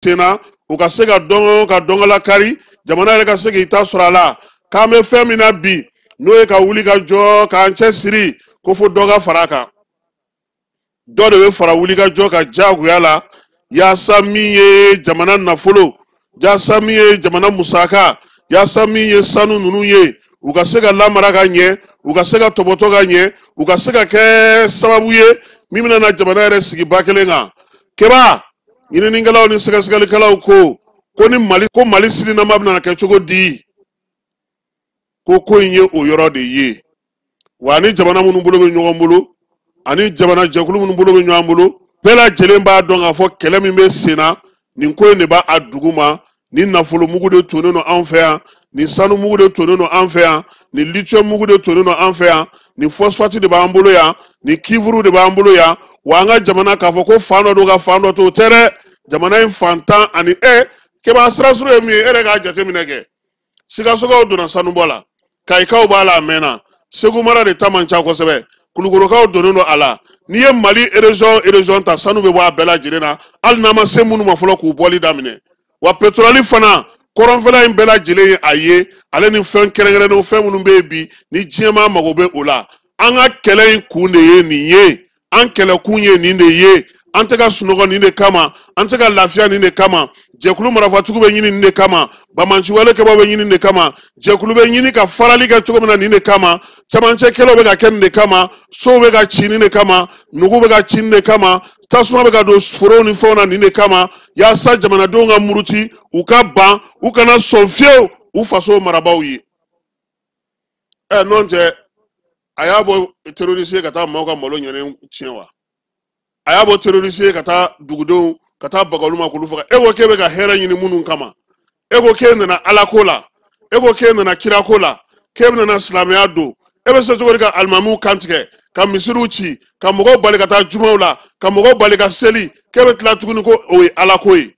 sena u ka se ka dɔngɔ kari jamana yɛrɛ ka se k'i ta sɔrɔ a la k'an bɛ fɛn min na bi n'o ye ka wuli ka jɔ k'an cɛ siri ko fo dɔ ka fara a kan dɔ de bɛ fara wuli ka jɔ ka jagoya la yaasa min ye jamana nafolo yaasa min ye jamana musaka yaasa min ye sanu ninnu ye u ka se ka lamara ka ɲɛ u ka se ka tɔbɔtɔ ka ɲɛ u ka se ka kɛ sababu ye min bɛna na jamana yɛrɛ sigi ba kelen kan keba ɲininikɛlaw ni sɛgɛsɛgɛlikɛlaw ko ni Mali sirinama bɛna kɛ cogo di ko in ye o yɔrɔ de ye wa ni jamana minnu bolo bɛ ɲɔgɔn bolo ani jamana jɛkulu minnu bolo bɛ ɲɔgɔn bolo bɛɛ lajɛlen b'a dɔn k'a fɔ kɛlɛ min bɛ sen na nin ko in de b'a dugu ma ni nafolo mugu de tonnen don an fɛ yan ni sanu mugu de tonnen don an fɛ yan ni lithium mugu de tonnen don an fɛ yan ni phosphate de b'an bolo yan ni kivuru de b'an bolo yan wa an ka jamana k'a fɔ ko fan dɔ don ka fan dɔ to o tɛ dɛ jamana in fantan ani kɛba sirasuru ye min ye e yɛrɛ k'a jateminɛ kɛ Sikasokaw donna sanubɔ la Kayikaw b'a la a mɛnna Segu mara de ta man ca kosɛbɛ Kulukorokaw donnen don a la n'i ye Mali région ta sanu bɛ bɔ a bɛɛ lajɛlen na hali n'a ma se minnu ma fɔlɔ k'u bɔli daminɛ wa pétrole fana kɔrɔnfɛla in bɛɛ lajɛlen ye a ye ale ni fɛn kɛrɛnkɛrɛnnenw fɛn minnu bɛ yen bi ni diɲɛmaa mago bɛ o la an ka kɛlɛ in kun de ye nin ye an kɛlɛkun ye nin de ye an tɛ ka sunɔgɔ nin de kama an tɛ ka lafiya nin de kama jɛkulu marafatigiw bɛ ɲini nin de kama bamanciwalekɛbaw bɛ ɲini nin de kama jɛkulu bɛ ɲini ka farali kɛ cogo min na nin de kama camancɛkɛlaw bɛ ka kɛ nin de kama sow bɛ ka ci nin de kama nugu bɛ ka ci nin de kama tasuma bɛ ka don forow ni fɛnw na nin de kama yaasa jamanadenw ka muruti u ka ban u kana sɔn fiyewu u faso marabaaw ye n'o tɛ a y'a bɔ terroriste ye ka taa maaw ka malo ɲɛnen tiɲɛ wa a y'a bɔ terroriste ye ka taa dugudenw ka taa bagalu ma k'olu faga e ko k'e bɛ ka hɛrɛ ɲini minnu kama e ko k'e nana alako la e ko k'e nana kirako la k'e bɛna silamɛya don e bɛ se cogo di ka alimamuw kantigɛ ka misiriw ci ka mɔgɔw bali ka taa jumaw la ka mɔgɔw bali ka seli k'e bɛ tila tuguni ko o ye alako ye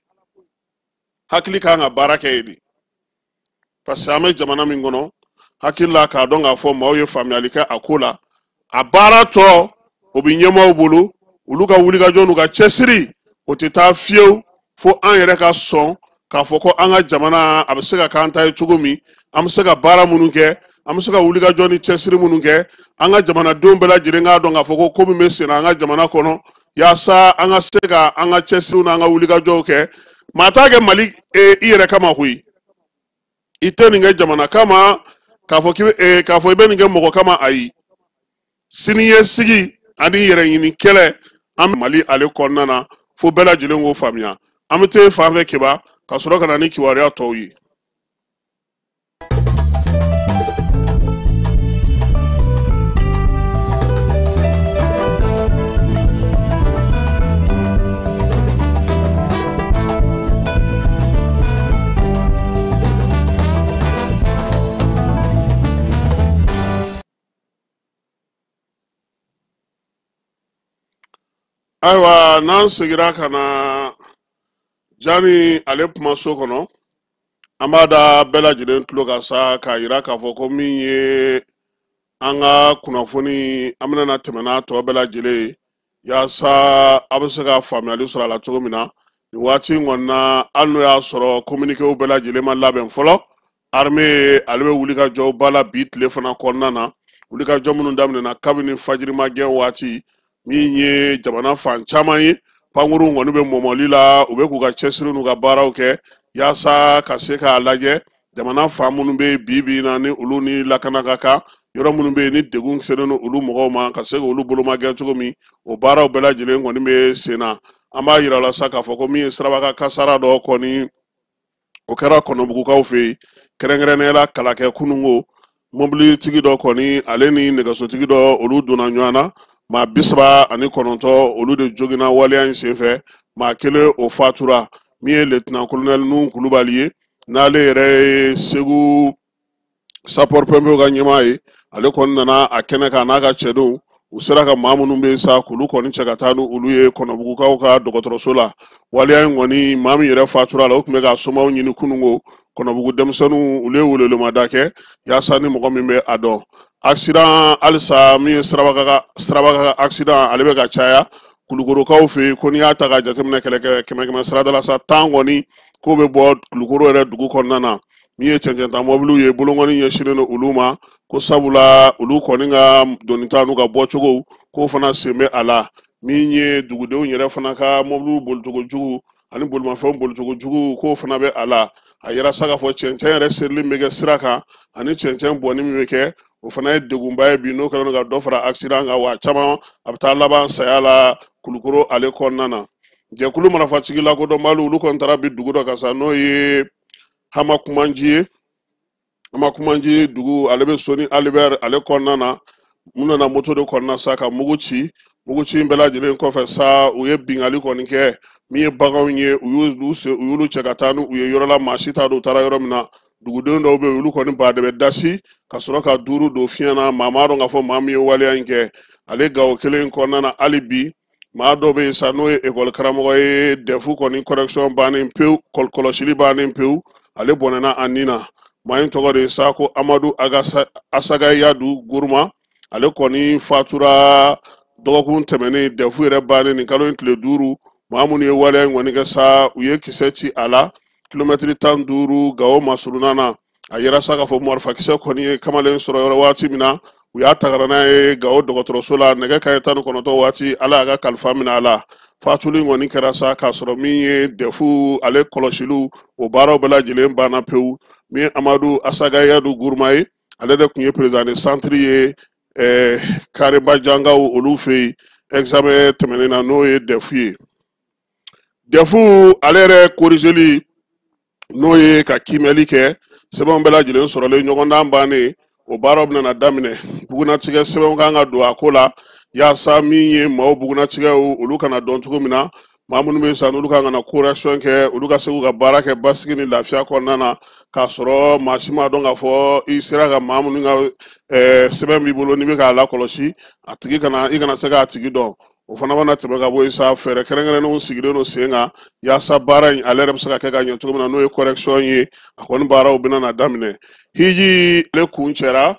hakili kan ka baara kɛ yen de parce que an bɛ jamana min kɔnɔ hakili la k'a dɔn k'a fɔ maaw ye faamuyali kɛ a ko la a baara tɔ o bɛ ɲɛmaaw bolo olu ka wulikajɔ n'u ka cɛsiri o tɛ taa fiyewu fo an yɛrɛ ka sɔn k'a fɔ ko an ka jamana a bɛ se ka k'an ta ye cogo min an bɛ se ka baara minnu kɛ an bɛ se ka wulikajɔ ni cɛsiri minnu kɛ an ka jamanadenw bɛɛ lajɛlen k'a dɔn k'a fɔ ko min bɛ sen na an ka jamana kɔnɔ yaasa an ka se ka an ka cɛsiriw n'an ka wulikajɔw kɛ maa t'a kɛ Mali i yɛrɛ kama koyi i tɛ nin kɛ jamana kama k'a fɔ i bɛ nin kɛ mɔgɔ kama ayi siniɲɛsigi ani yɛrɛ ɲini kɛlɛ an bɛ Mali ale kɔnɔna na fo bɛɛ lajɛlen k'o faamuya an bɛ taa fan fɛ Keba ka sɔrɔ ka na ni kibaruya tɔw ye. Ayiwa n'an segira ka na Jani ale kumaso kɔnɔ an b'a da bɛɛ lajɛlen tulo ka sa k'a yira k'a fɔ ko min ye an ka kunnafoni an bɛna tɛmɛ n'a tɔ bɛɛ lajɛlen ye yaasa a bɛ se ka faamuyali sɔrɔ a la cogo min na nin waati in kɔni na hali n'o y'a sɔrɔ communiquéw bɛɛ lajɛlen ma labɛn fɔlɔ armée ale bɛ wulikajɔw ba la bi tile fana kɔnɔna na wulikajɔ minnu daminɛna kabini fajirimagɛn waati min ye jamana fan caman ye pankuruw kɔni bɛ mɔmɔli la u bɛ k'u ka cɛsiri n'u ka baaraw kɛ yaasa ka se k'a lajɛ jamana fan minnu bɛ bi na ni olu ni lakana ka kan yɔrɔ minnu bɛ yen ni degun selen don olu mɔgɔw ma ka se k'olu bolomagɛn cogo min o baaraw bɛɛ lajɛlen kɔni bɛ sen na an b'a yira o la sa k'a fɔ ko min ye sirabaka kasara dɔ kɔni o kɛra kɔnɔbugukaw fɛ yen kɛrɛnkɛrɛnnenya la kalakɛ kununko mobilitigi dɔ kɔni ale ni nɛgɛsotigi dɔ olu donna ɲɔgɔn na maa 39 olu de jogina waleya in senfɛ maa 1 o fatura min ye lieutenant colonel Nuhu Kulubali ye n'ale yɛrɛ ye Segu sapeur pompier ka ɲɛmaa ye ale kɔni nana a kɛnɛ kan n'a ka cɛdenw u sera ka maa minnu bɛ sa k'olu kɔni cɛ ka taa n'olu ye kɔnɔbugukaw ka dɔgɔtɔrɔso la waleya in kɔni maa min yɛrɛ fatura la o tun bɛ ka somaw ɲini kununko kɔnɔbugu denmisɛnninw olu ye welewelemada kɛ yaasa ni mɔgɔ min bɛ a dɔn accident halisa min ye sirabaka accident ale bɛ ka caya kulukorokaw fɛ ko n'i y'a ta ka jateminɛ kɛmɛ sirada la sa 10 kɔni k'o bɛ bɔ kulukoro yɛrɛ dugu kɔnɔna na min ye cɛncɛnta mɔbiliw ye bolongɔni ɲɛsinnen don olu ma ko sabula olu kɔni ka donnita n'u ka bɔcogo k'o fana sen bɛ a la min ye dugudenw yɛrɛ fana ka mɔbiliw bolicogo jugu ani bolimafɛnw bolicogo jugu k'o fana bɛ a la a yɛrɛ sa k'a fɔ cɛncɛn yɛrɛ serili bɛ kɛ sira kan ani cɛncɛn bɔnni min bɛ kɛ o fana ye degunba ye bi n'o kɛra ka dɔ fara accident kan wa caman a bɛ taa laban saya la kulukoro ale kɔnɔna na jɛkulu marafatigi la kodɔnbaliw olu kɔni taara bi dugu dɔ kan sa n'o ye Hamakumanji ye Hamakumanji dugu ale bɛ Soni Albert ale kɔnɔna na mun nana moto de kɔnɔna sa ka mugu ci in bɛɛ lajɛlen kɔfɛ sa u ye bingali kɔni kɛ min ye baganw ye u y'olu cɛ ka taa n'u ye yɔrɔ la maa si t'a dɔn u taara yɔrɔ min na dugudenw dɔw bɛ yen olu kɔni baden bɛ dasi ka sɔrɔ ka duuru don fiɲɛ na maa m'a dɔn k'a fɔ maa min ye waleya in kɛ ale gawo kelen kɔnɔna na hali bi maa dɔ bɛ yen sa n'o ye ekɔli karamɔgɔ ye dɛfu kɔni correction bannen pewu kɔlɔsili bannen pewu ale bɔnɛna a nin na maa in tɔgɔ de ye sa ko Amadu Asagayadu Guruma ale kɔni fatura dɔgɔkun tɛmɛnen dɛfu yɛrɛ bannen nin kalo in tile 5 maa minnu ye waleya in kɔni kɛ sa u ye kisɛ ci a la kilomɛtiri 15 Gawo masuruna na a yɛrɛ sa k'a fɔ marifakisɛ kɔni ye kamalen sɔrɔ yɔrɔ waati min na u y'a tagara n'a ye Gawo dɔgɔtɔrɔso la nɛgɛ kanɲɛ 19 waati ala y'a ka kalifa minɛ a la fatuli kɔni kɛra sa k'a sɔrɔ min ye dɛfu ale kɔlɔsiliw o baaraw bɛɛ lajɛlen banna pewu min ye Amadu Asagayadu Guruma ye ale de tun ye président de centre ye Kareba Jangaw olu fɛ yen examen tɛmɛnen na n'o ye dɛfu ye dɛfu ale yɛrɛ corrigeli n'o ye ka kimɛli kɛ sɛbɛnw bɛɛ lajɛlen sɔrɔlen ɲɔgɔndan bannen o baaraw bɛna daminɛ bugunatigɛ sɛbɛnw kan ka don a ko la yaasa min ye maaw bugunatigɛw olu kana dɔn cogo min na maa minnu bɛ san olu kan ka na correction kɛ olu ka se k'u ka baara kɛ basigi ni lafiya kɔnɔna na k'a sɔrɔ maa si ma dɔn k'a fɔ i sera ka maa minnu ka sɛbɛn b'i bolo n'i bɛ k'a lakɔlɔsi a tigi i kana se k'a tigi dɔn o fana mana tɛmɛ ka bɔ yen sa fɛɛrɛ kɛrɛnkɛrɛnnenw sigilen don sen kan yaasa baara in ale yɛrɛ bɛ se ka kɛ ka ɲɛ cogo min na n'o ye correction ye a kɔni baaraw bɛna na daminɛ hiji ale kun cɛra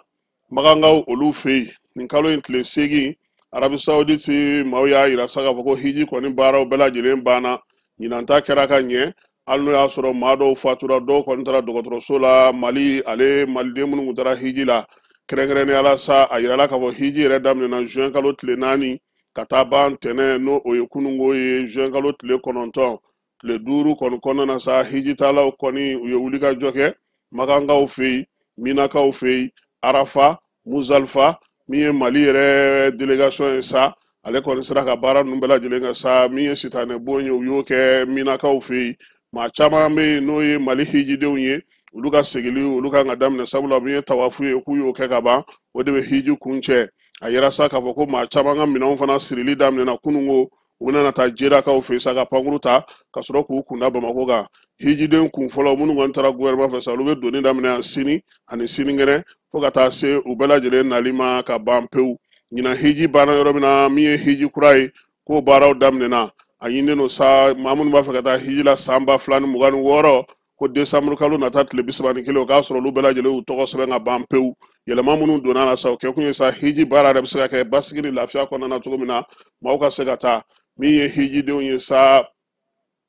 magangaw olu fɛ yen nin kalo in tile 8 Arabi Saoudite maaw y'a yira sa k'a fɔ ko hiji kɔni baaraw bɛɛ lajɛlen banna ɲinanta kɛra ka ɲɛ hali n'o y'a sɔrɔ maa dɔw fatura dɔw kɔni taara dɔgɔtɔrɔso la maliden minnu tun taara hiji la kɛrɛnkɛrɛnnenya la sa a yirala k'a fɔ hiji yɛrɛ daminɛna juin kalo tile 4 ka taa ban ntɛnɛn n'o o ye kunungo ye juin kalo tile 9 tile 5 kɔni kɔnɔna na sa hijitalaw kɔni u ye wulikajɔ kɛ magangaw fɛ yen minakaw fɛ yen arafa muzalifa min ye mali yɛrɛ délégation ye sa ale kɔni sera ka baara ninnu bɛɛ lajɛlen kɛ sa min ye sitanɛ bon ye u y'o kɛ minakaw fɛ yen maa caman bɛ yen n'o ye mali hijidenw ye olu ka segili olu kan ka daminɛ sabula min ye tawafu ye k'u y'o kɛ ka ban o de bɛ hiji kun cɛ a yɛrɛ sa k'a fɔ ko maa caman ka minɛnw fana sirili daminɛna kunungo u bɛna taa jedakaw fɛ sa ka pankuru ta ka sɔrɔ k'u kunda Bamako kan hijiden kun fɔlɔ minnu kɔni taara gouvernement fɛ sa olu bɛ doni daminɛ sini ani sinikɛnɛ fo ka taa se u bɛɛ lajɛlen nali ma ka ban pewu ɲinan hiji banna yɔrɔ min na min ye hiji kura ye k'o baaraw daminɛna a ɲinilen don sa maa minnu b'a fɛ ka taa hiji la san 2026 ko décembre kalo nata tile 31 o k'a sɔrɔ olu bɛɛ lajɛlen y'u tɔgɔ sɛbɛn ka ban pewu yɛlɛma minnu donna la sa o kɛ kun ye sa hiji baara yɛrɛ bɛ se ka kɛ basigi ni lafiya kɔnɔna na cogo min na maaw ka se ka taa min ye hijidenw ye sa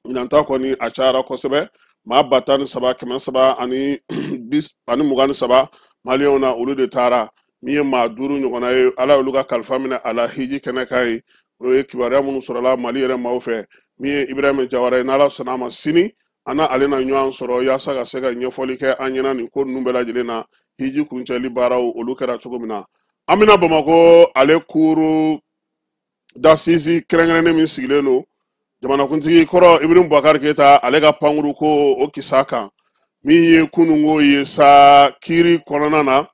ɲinanta kɔni a cayara kosɛbɛ maa 13,300 ani 23 maliyɛnw na olu de taara min ye maa 5 ɲɔgɔnna ye ala y'olu ka kalifa minɛ a la hiji kɛnɛ kan ye o ye kibaruya minnu sɔrɔla mali yɛrɛ maaw fɛ min ye Ibrahima Jawara ye n'ala sɔnna a ma sini an na ale na ɲɔgɔn sɔrɔ yaasa ka se ka ɲɛfɔli kɛ an ɲɛna nin ko ninnu bɛɛ lajɛlen na hiji kuncɛli baaraw olu kɛra cogo min na an bɛna Bamako ale kuru dasisi kɛrɛnkɛrɛnnen min sigilen don jamanakuntigi kɔrɔ Ibrahim Boubacar Keita ale ka pankuru ko o kisa kan min ye kunungo ye sa kiiri kɔnɔna na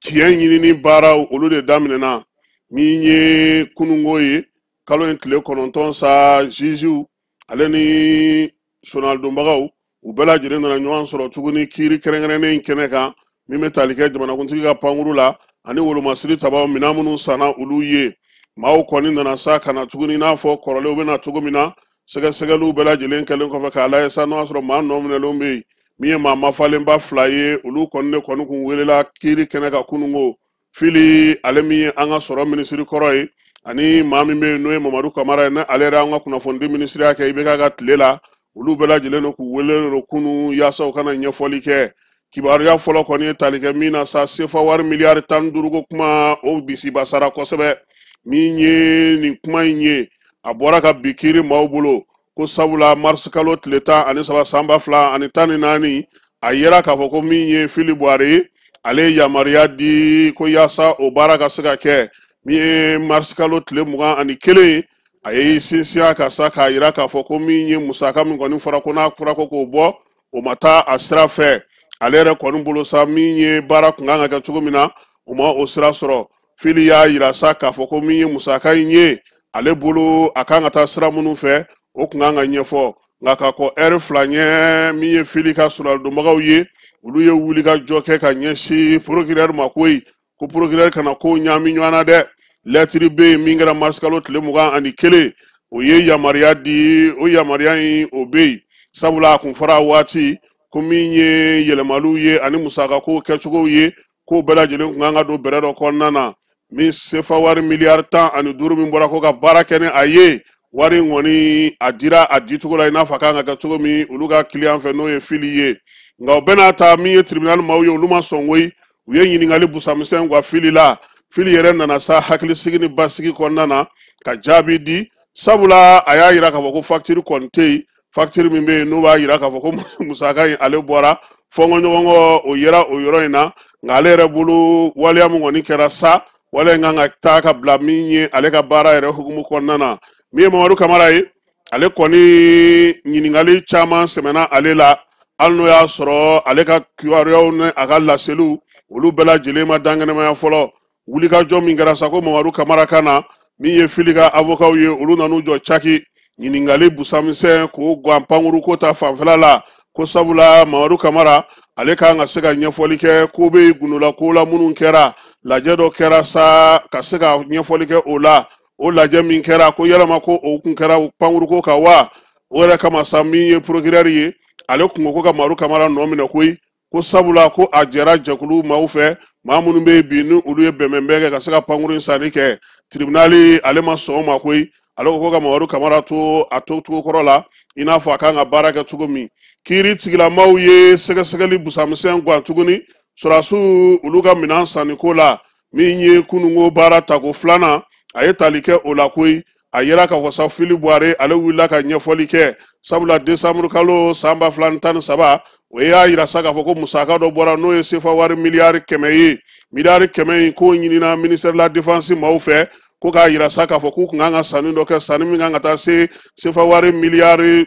tiɲɛ ɲinini baaraw olu de daminɛna min ye kunungo ye kalo in tile 9 sa juge ale ni sonaldonbagaw u bɛɛ lajɛlen nana ɲɔgɔn sɔrɔ tuguni kiiri kɛrɛnkɛrɛnnen kɛnɛ kan min bɛ tali kɛ jamanakuntigi ka pankuru la ani wolomasiri tabaw minɛn minnu sanna olu ye maaw kɔni nana sa ka na tuguni n'a fɔ kɔrɔlenw bɛ na cogo min na sɛgɛsɛgɛliw bɛɛ lajɛlen kɛlen kɔfɛ k'a lajɛ sa n'o y'a sɔrɔ maa nɔ minɛlenw bɛ yen min ye maa mafalenba 2 ye olu kɔni de kɔni kun welela kiiri kɛnɛ ka kunungo fili ale min ye an ka sɔrɔ minisiri kɔrɔ ye ani maa min bɛ n'o ye Mamadu Kamara ye, ne ale yɛrɛ an ka kunnafoni ministre y'a kɛ IBK ka tile la, olu bɛɛ lajɛlen don k'u wele don kunu yaasa u kana ɲɛfɔli kɛ. Kibaruya fɔlɔ kɔni ye tali kɛ min na sa, CFA wari miliyari 15 ko kuma o bisibasara kosɛbɛ. Min ye nin kuma in ye, a bɔra ka bi kiiri maaw bolo ko sabula mars kalo tile 13 san 2014 a yera k'a fɔ ko min ye Fili Buhari ale yamaruya di ko yaasa o baara ka se ka kɛ. Min ye mars kalo tile 21 a ye sinsin ka sa k'a yira k'a fɔ ko min ye musaka min kɔni fɔra ko n'a fɔra ko k'o bɔ o ma taa a sira fɛ. Ale yɛrɛ kɔni bolo sa min ye baara kun kan ka kɛ cogo min na o ma o sira sɔrɔ. Fili y'a yira sa k'a fɔ ko min ye musaka in ye ale bolo a kan ka taa sira minnu fɛ o kun kan ka ɲɛfɔ. Nka ka kɔ ɛri 2 ɲɛ min ye Fili ka sɔrɔdonbagaw ye, olu ye wuli ka jɔ kɛ ka ɲɛsin procureur ma koyi ko procureur kana ko ɲaami ɲɔgɔn na dɛ. Lɛtiri bɛ yen min kɛra mars kalo tile 21 o ye yamaruya di, o yamaruya in o bɛ yen sabula a kun fɔra waati ko min ye yɛlɛmaliw ye ani musaka ko kɛcogow ye ko bɛɛ lajɛlen kun kan ka don bɛrɛ dɔ kɔnɔna na. Min CFA wari miliyari 15 min bɔra ko ka baara kɛ ni a ye, wari in kɔni a dira a dicogo la i n'a fɔ a kan ka kɛ cogo min olu ka client fɛ n'o ye Fili ye. Nka o bɛɛ n'a ta min ye tribunal maaw ye olu ma sɔn koyi, u ye ɲininkali busamisɛn ka Fili la. Fili yɛrɛ nana sa hakilisigi ni basigi kɔnɔna na ka jaabi di sabula a y'a yira k'a fɔ ko facture kɔni tɛ yen. Facture min bɛ yen n'o b'a yira k'a fɔ ko musaka in ale bɔra fɔnkɔɲɔgɔnkɔ o yera o yɔrɔ in na. Nka ale yɛrɛ bolo waleya min kɔni kɛra sa, waleya in kan ka taa ka bila min ye ale ka baara yɛrɛ hukumu kɔnɔna na. Min ye Mamadu Kamara ye, ale kɔni ɲininkali caman sɛmɛna ale la hali n'o y'a sɔrɔ ale ka kibaruyaw ni a ka laseliw olu bɛɛ lajɛlen ma dangɛnɛmaya fɔlɔ. Wulikajɔ min kɛra sa ko Mamadu Kamara ka na, min ye Fili ka avocat ye olu nan'u jɔ caki ɲininkali busamisɛn k'o gan pankuru ko ta fanfɛla la ko sabula Mamadu Kamara ale kan ka se ka ɲɛfɔli kɛ ko bɛ gundola ko la minnu kɛra, lajɛ dɔ kɛra sa ka se ka ɲɛfɔli kɛ o la. O lajɛ min kɛra ko yalama ko o kun kɛra pankuru ko kan wa, o yɛrɛ kama sa min ye procureur ye ale kun ko ka Mamadu Kamara nɔ minɛ koyi ko sabula ko a jɛra jɛkulu maaw fɛ maa minnu bɛ yen bi ni olu ye bɛnbɛnbɛn kɛ ka se ka pankuru in sanni kɛ. Tribunal ale ma sɔn o ma koyi, ale ko ka Mamadu Kamara to a to cogo kɔrɔ la i n'a fɔ a kan ka baara kɛ cogo min. Kiiri tigilamaw ye sɛgɛsɛgɛli busamisɛn gan tuguni sɔrɔdasiw olu ka minɛn sanni ko la. Min ye kununko baara tako 2nan a ye tali kɛ o la koyi. A yera k'a fɔ sa Fili Buhari ale wulila ka ɲɛfɔli kɛ sabula décembre kalo san 2013 o y'a yira sa k'a fɔ ko musaka dɔ bɔra n'o ye CFA wari miliyari 100 ye. Miliyari 100 in ko ɲinina ministère de la défense maaw fɛ ko k'a yira sa k'a fɔ k'u kun kan ka sanni dɔ kɛ, sanni min kan ka taa se CFA wari miliyari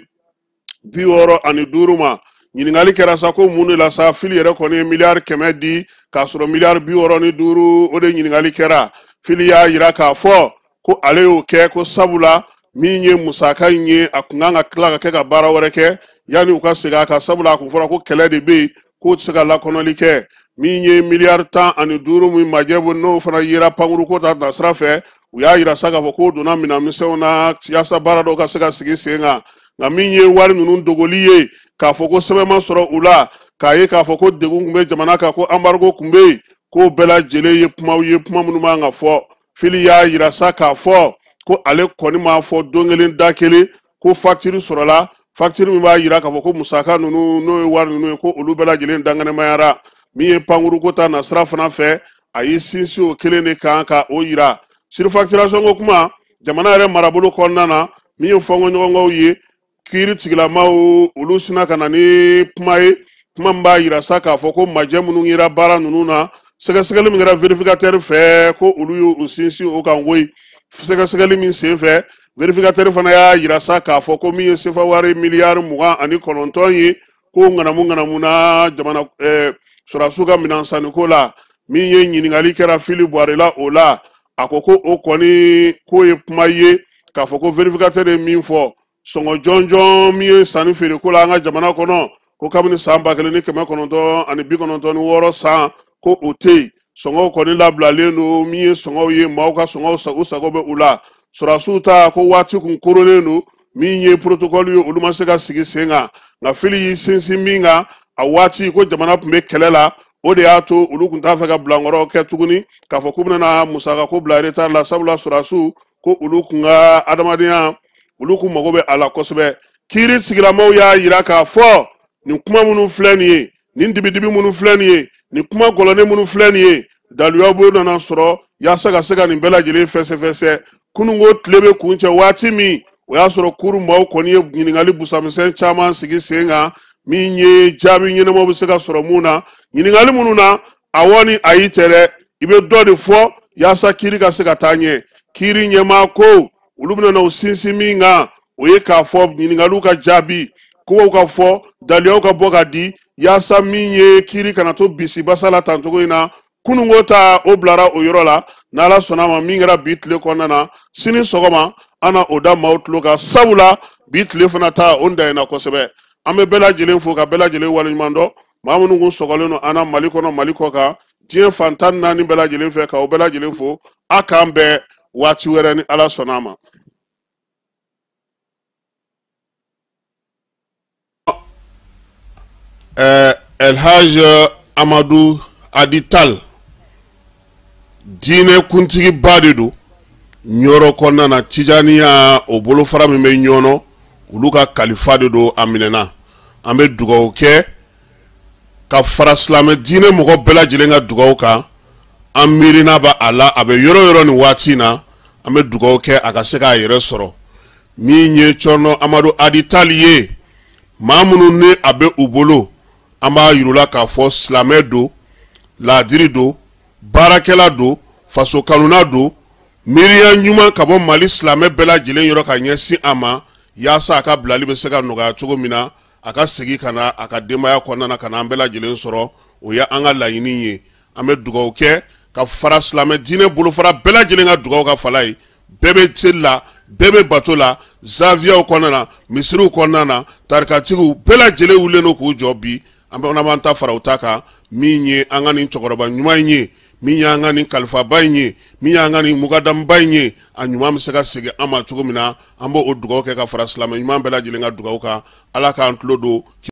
65 ma. Ɲininkali kɛra sa ko mun de la sa Fili yɛrɛ kɔni ye miliyari 100 di k'a sɔrɔ miliyari 65 o de ɲininkali kɛra. Fili y'a yira k'a fɔ ko ale y'o kɛ ko sabula min ye musaka in ye a kun kan ka tila ka kɛ ka baara wɛrɛ kɛ yanni u ka segin a kan sabula a kun fɔra ko kɛlɛ de bɛ yen k'o tɛ se ka lakɔnɔli kɛ. Min ye miliyari 15 min majɛ bɔ n'o fana yera pankuru ko ta sira fɛ u y'a yira sa k'a fɔ k'o donna minɛnmisɛnw na yaasa baara dɔw ka se ka sigi sen kan. Nka min ye wari ninnu dogoli ye k'a fɔ ko sɛbɛn ma sɔrɔ u la k'a ye k'a fɔ ko degun tun bɛ jamana kan ko embargo tun bɛ yen k'o bɛɛ lajɛlen ye kumaw ye kuma minnu man ka fɔ. Fili y'a yira sa k'a fɔ ko ale kɔni m'a fɔ don kelen da kelen ko facture sɔrɔla, facture min b'a yira k'a fɔ ko musaka ninnu n'o ye wari ninnu ye ko olu bɛɛ lajɛlen dangɛnɛmayara. Min ye pankuru ko ta nasira fana fɛ a ye sinsin o kelen de kan ka o yira. Surfacturation ko kuma jamana yɛrɛ marabolo kɔnɔna na min ye fɔnkɔɲɔgɔnkaw ye, kiiri tigilamaw olu sina ka na ni kuma ye, kuma min b'a yira sa k'a fɔ ko majɛ minnu yera baara ninnu na sɛgɛsɛgɛli min kɛra vérificateur fɛ ko olu y'o sinsin o kan koyi. Sɛgɛsɛgɛli min sen fɛ vérificateur fana y'a yira sa k'a fɔ ko min ye CFA wari miliyari 29 ye ko ŋanamu na jamana sɔrɔdasiw ka minɛn sanniko la. Min ye ɲininkali kɛra Fili Buhari la o la a ko ko o kɔni k'o ye kuma ye k'a fɔ ko vérificateur ye min fɔ sɔngɔ jɔnjɔn min ye sanni feereko la an ka jamana kɔnɔ ko kabini san 1996 san ko o tɛ yen. Sɔngɔw kɔni labilalen don, min ye sɔngɔw ye maaw ka sɔngɔw sago bɛ u la. Sɔrɔdasiw ta ko waati kun koronnen don, min ye protocole ye olu ma se ka sigi sen kan. Nka Fili y'i sinsin min kan a waati ko jamana tun bɛ kɛlɛ la o de y'a to olu kun t'a fɛ ka bilankɔrɔ kɛ tuguni k'a fɔ k'u bɛna musaka ko bila retard la sabula sɔrɔdasiw ko olu kun ka adamadenya olu kun mago bɛ ala kosɛbɛ. Kiiri sigilamaw y'a yira k'a fɔ nin kuma minnu filɛ nin ye, nin dibidibi minnu filɛ nin ye, nin kuma gɔlɔnin minnu filɛ nin ye, Daluyabu nana sɔrɔ yaasa ka se ka nin bɛɛ lajɛlen fɛsɛfɛsɛ. Kununko tile bɛ kun cɛ waati min, o y'a sɔrɔ kuru maaw kɔni ye ɲininkali busamisɛn caman sigi sen kan min ye jaabi ɲɛnamaw bɛ se ka sɔrɔ mun na. Ɲininkali minnu na awɔ ni ayi tɛ dɛ, i bɛ dɔ de fɔ yaasa kiiri ka se ka taa ɲɛ. Kiiri ɲɛmaa ko olu bɛna u sinsin min kan o ye k'a fɔ ɲininkaliw ka jaabi, kow ka fɔ, daliyaw ka bɔ ka di yaasa min ye kiiri kana to bisi basa la tan cogo in na. Kununko ta o bilara o yɔrɔ la, n'Ala sɔnna ma min kɛra bi tile kɔnɔna na, sini sɔgɔma an na o da maaw tulo kan, sabula bi tile fana ta o dayana kosɛbɛ. An bɛ bɛɛ lajɛlen fo ka bɛɛ lajɛlen waleɲuman dɔn, maa minnu kun sɔgɔlen don an na Mali kɔnɔ Mali kɔ kan, diɲɛ fan 14 bɛɛ lajɛlen fɛ ka o bɛɛ lajɛlen fo, a k'an bɛɛ waati wɛrɛ ni Ala sɔnna ma. Elhaj Amadu Adital diinɛ kuntigiba de don ɲɔrɔ kɔnɔna na. Tijaniya o bolofara min bɛ ɲɔnɔ olu ka kalifa de don a minɛna. An bɛ dugawu kɛ ka fara silamɛ diinɛ mɔgɔ bɛɛ lajɛlen ka dugawu kan. An miirina bɛ a la, a bɛ yɔrɔ yɔrɔ nin waati na, an bɛ dugawu kɛ a ka se k'a yɛrɛ sɔrɔ. Min ye Cɔrɔnɔ Amadu Adital ye, maa minnu ni a bɛ u bolo an b'a yirula k'a fɔ silamɛ don, laadiri don, baarakɛla don, faso kanuna don, miiriya ɲuman ka bɔ Mali silamɛ bɛɛ lajɛlen yɔrɔ ka ɲɛsin a ma yaasa a ka bilali bɛ se ka nɔgɔya cogo min na, a ka segin ka na a ka denbaya kɔnɔna na ka na an bɛɛ lajɛlen sɔrɔ. O ye an ka laɲini ye. An bɛ dugawu kɛ ka fara silamɛ diinɛ bolofara bɛɛ lajɛlen ka dugawu ka fala ye. Bɛɛ bɛ seli la, bɛɛ bɛ bato la, zawiyaw kɔnɔna na, misiriw kɔnɔna na, tarikatigiw bɛɛ lajɛlen wulilen don k'u jɔ bi. An b'an ta fara u ta kan min ye an ka nin cɛkɔrɔba ɲuman in ye, min ye an ka nin kalifaba in ye, min ye an ka nin mukadamba in ye, a ɲuman bɛ se ka segin an ma cogo min na, an b'o dugawu kɛ ka fara silamɛ ɲuman bɛɛ lajɛlen ka dugawu kan. Ala k'an tulo don